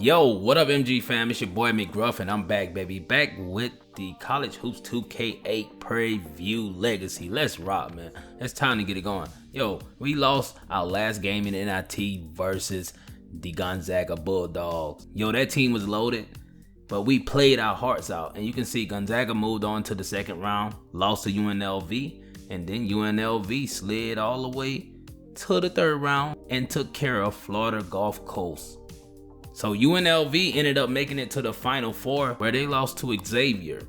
Yo, what up MG fam? It's your boy McGruff and I'm back, baby. Back with the College Hoops 2K8 Prairie View Legacy. Let's rock, man. It's time to get it going. Yo, we lost our last game in NIT versus the Gonzaga Bulldogs. Yo, that team was loaded, but we played our hearts out. And you can see Gonzaga moved on to the second round, lost to UNLV, and then UNLV slid all the way to the third round and took care of Florida Gulf Coast. So UNLV ended up making it to the Final Four where they lost to Xavier.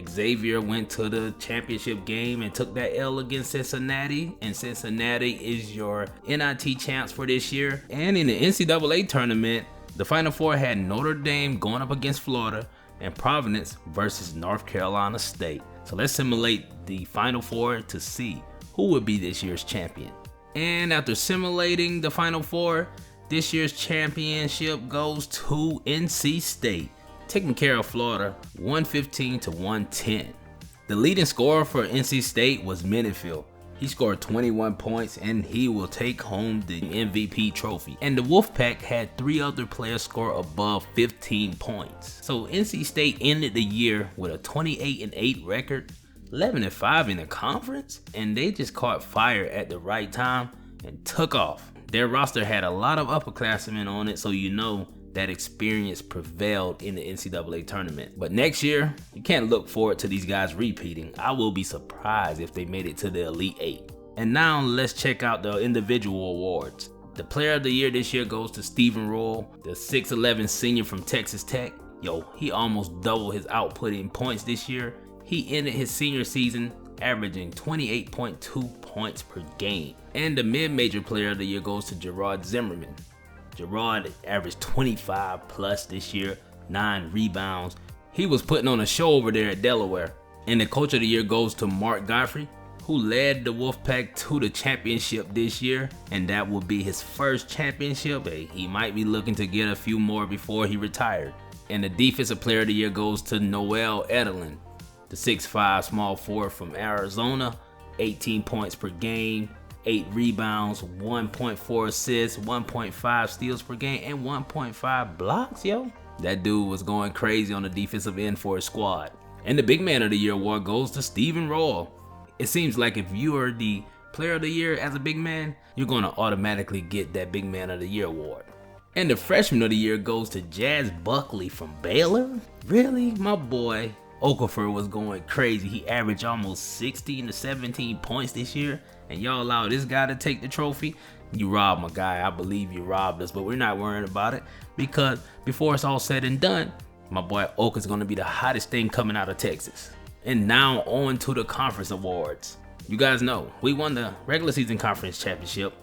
Xavier went to the championship game and took that L against Cincinnati, and Cincinnati is your NIT champs for this year. And in the NCAA tournament, the Final Four had Notre Dame going up against Florida and Providence versus North Carolina State. So let's simulate the Final Four to see who would be this year's champion. And after simulating the Final Four, this year's championship goes to NC State, taking care of Florida 115 to 110. The leading scorer for NC State was Minifield. He scored 21 points and he will take home the MVP trophy. And the Wolfpack had 3 other players score above 15 points. So NC State ended the year with a 28-8 record, 11-5 in the conference, and they just caught fire at the right time and took off. Their roster had a lot of upperclassmen on it, so you know that experience prevailed in the NCAA tournament. But next year, you can't look forward to these guys repeating. I will be surprised if they made it to the Elite 8. And now let's check out the individual awards. The Player of the Year this year goes to Stephen Royal, the 6'11 senior from Texas Tech. Yo, he almost doubled his output in points this year. He ended his senior season averaging 28.2 points per game. And the mid-major player of the year goes to Gerard Zimmerman. Gerard averaged 25 plus this year, 9 rebounds. He was putting on a show over there at Delaware. And the coach of the year goes to Mark Godfrey, who led the Wolfpack to the championship this year, and that will be his first championship. He might be looking to get a few more before he retired. And the defensive player of the year goes to Noel Edelin, the 6'5 small forward from Arizona, 18 points per game, 8 rebounds, 1.4 assists, 1.5 steals per game, and 1.5 blocks, yo. That dude was going crazy on the defensive end for his squad. And the Big Man of the Year award goes to Stephen Royal. It seems like if you are the Player of the Year as a big man, you're going to automatically get that Big Man of the Year award. And the Freshman of the Year goes to Jazz Buckley from Baylor. Really? My boy Okafor was going crazy. He averaged almost 16 to 17 points this year, and y'all allow this guy to take the trophy. You robbed my guy. I believe you robbed us, but we're not worrying about it, because before it's all said and done, my boy Oka is going to be the hottest thing coming out of Texas. And now on to the conference awards. You guys know we won the regular season conference championship,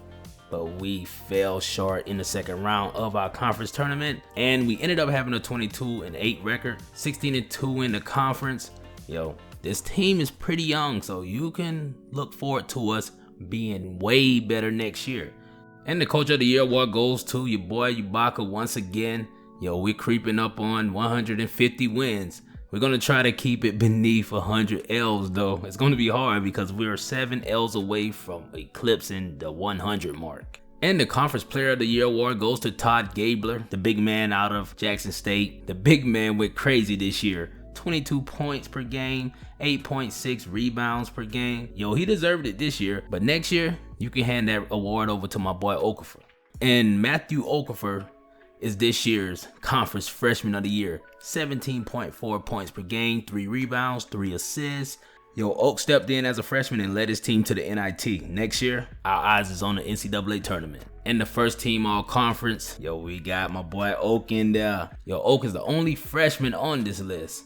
but we fell short in the second round of our conference tournament, and we ended up having a 22-8 record, 16-2 in the conference. Yo, this team is pretty young, so you can look forward to us being way better next year. And the Coach of the Year award goes to your boy Ibaka once again. Yo, we're creeping up on 150 wins. We're going to try to keep it beneath 100 L's though. It's going to be hard because we're 7 L's away from eclipsing the 100 mark. And the Conference Player of the Year award goes to Todd Gabler, the big man out of Jackson State. The big man went crazy this year. 22 points per game, 8.6 rebounds per game. Yo, he deserved it this year, but next year, you can hand that award over to my boy Okafor. And Matthew Okafor is this year's Conference Freshman of the Year. 17.4 points per game, 3 rebounds, 3 assists. Yo, Oak stepped in as a freshman and led his team to the NIT. Next year, our eyes is on the NCAA tournament. And the first team all conference, yo, we got my boy Oak in there. Yo, Oak is the only freshman on this list.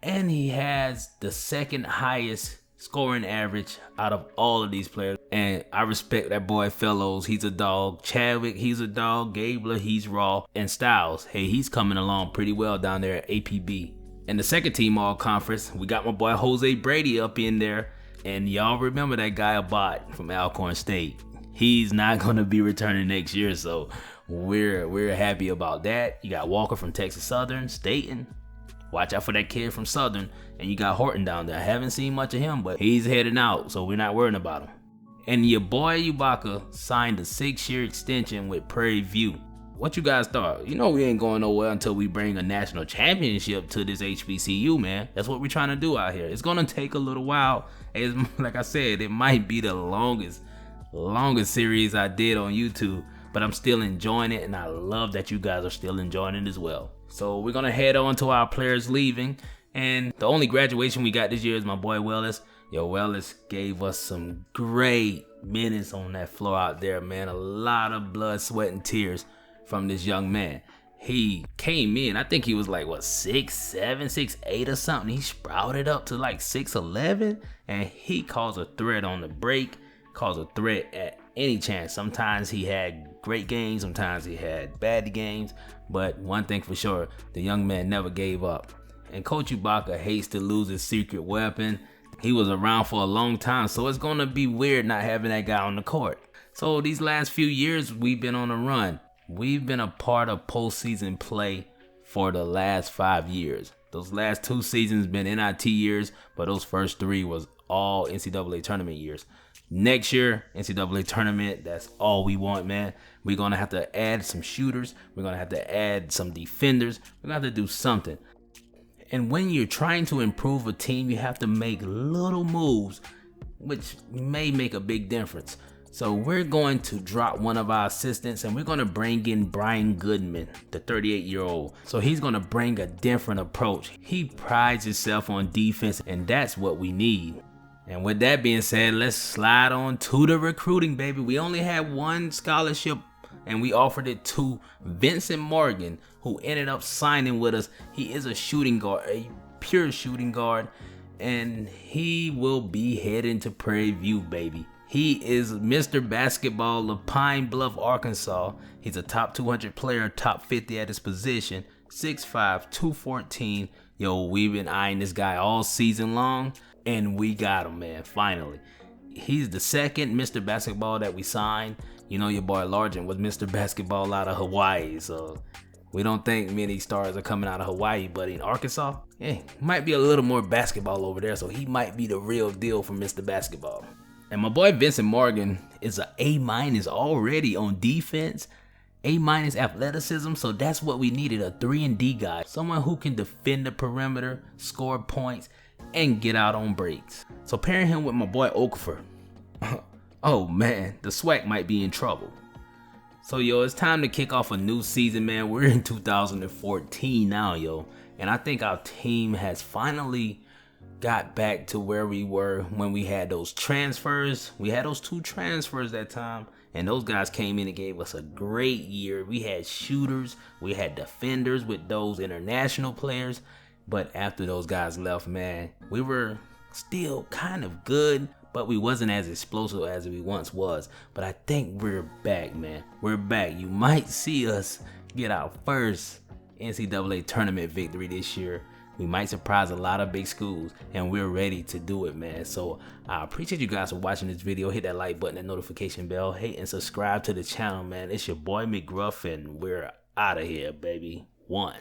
And he has the second highest scoring average out of all of these players. And I respect that boy Fellows. He's a dog. Chadwick, he's a dog. Gabler, he's raw. And Styles, hey, he's coming along pretty well down there at APB. And the second team all conference, we got my boy Jose Brady up in there. And y'all remember that guy Abad from Alcorn State. He's not going to be returning next year, so we're happy about that. You got Walker from Texas Southern, Staten. Watch out for that kid from Southern. And you got Horton down there. I haven't seen much of him, but he's heading out, so we're not worrying about him. And your boy Ibaka signed a 6-year extension with Prairie View. What you guys thought? You know we ain't going nowhere until we bring a national championship to this HBCU, man. That's what we're trying to do out here. It's gonna take a little while. Like I said, it might be the longest series I did on YouTube, but I'm still enjoying it, and I love that you guys are still enjoying it as well. So we're gonna head on to our players leaving, and the only graduation we got this year is my boy Wellis. Yo, Wellis gave us some great minutes on that floor out there, man. A lot of blood, sweat, and tears from this young man. He came in, I think he was like, what, 6'7", 6'8", or something. He sprouted up to like 6'11", and he caused a threat on the break, caused a threat at any chance. Sometimes he had great games, sometimes he had bad games, but one thing for sure, the young man never gave up. And Coach Ibaka hates to lose his secret weapon. He was around for a long time, so it's gonna be weird not having that guy on the court. So these last few years, we've been on a run. We've been a part of postseason play for the last 5 years. Those last 2 seasons been NIT years, but those first 3 was all NCAA tournament years. Next year, NCAA tournament, that's all we want, man. We're gonna have to add some shooters. We're gonna have to add some defenders. We're gonna have to do something. And when you're trying to improve a team, you have to make little moves, which may make a big difference. So we're going to drop one of our assistants, and we're going to bring in Brian Goodman, the 38-year-old. So he's going to bring a different approach. He prides himself on defense, and that's what we need. And with that being said, let's slide on to the recruiting, baby. We only had one scholarship, and we offered it to Vincent Morgan, who ended up signing with us. He is a shooting guard, a pure shooting guard, and he will be heading to Prairie View, baby. He is Mr. Basketball of Pine Bluff, Arkansas. He's a top 200 player, top 50 at his position, 6'5", 214. Yo, we've been eyeing this guy all season long, and we got him, man, finally. He's the second Mr. Basketball that we signed. You know, your boy Largent was Mr. Basketball out of Hawaii, so we don't think many stars are coming out of Hawaii, but in Arkansas, might be a little more basketball over there, so he might be the real deal for Mr. Basketball. And my boy Vincent Morgan is an A- already on defense, A- athleticism, so that's what we needed, a 3-and-D guy. Someone who can defend the perimeter, score points, and get out on breaks. So pairing him with my boy Okafor, oh man, the SWAC might be in trouble. So yo, it's time to kick off a new season, man. We're in 2014 now, yo. And I think our team has finally got back to where we were when we had those transfers. We had those 2 transfers that time, and those guys came in and gave us a great year. We had shooters, we had defenders with those international players. But after those guys left, man, we were still kind of good, but we wasn't as explosive as we once was. But I think we're back, man. We're back. You might see us get our first NCAA tournament victory this year. We might surprise a lot of big schools, and we're ready to do it, man. So I appreciate you guys for watching this video. Hit that like button, that notification bell, hey, and subscribe to the channel, man. It's your boy McGruff, and we're out of here, baby. 1.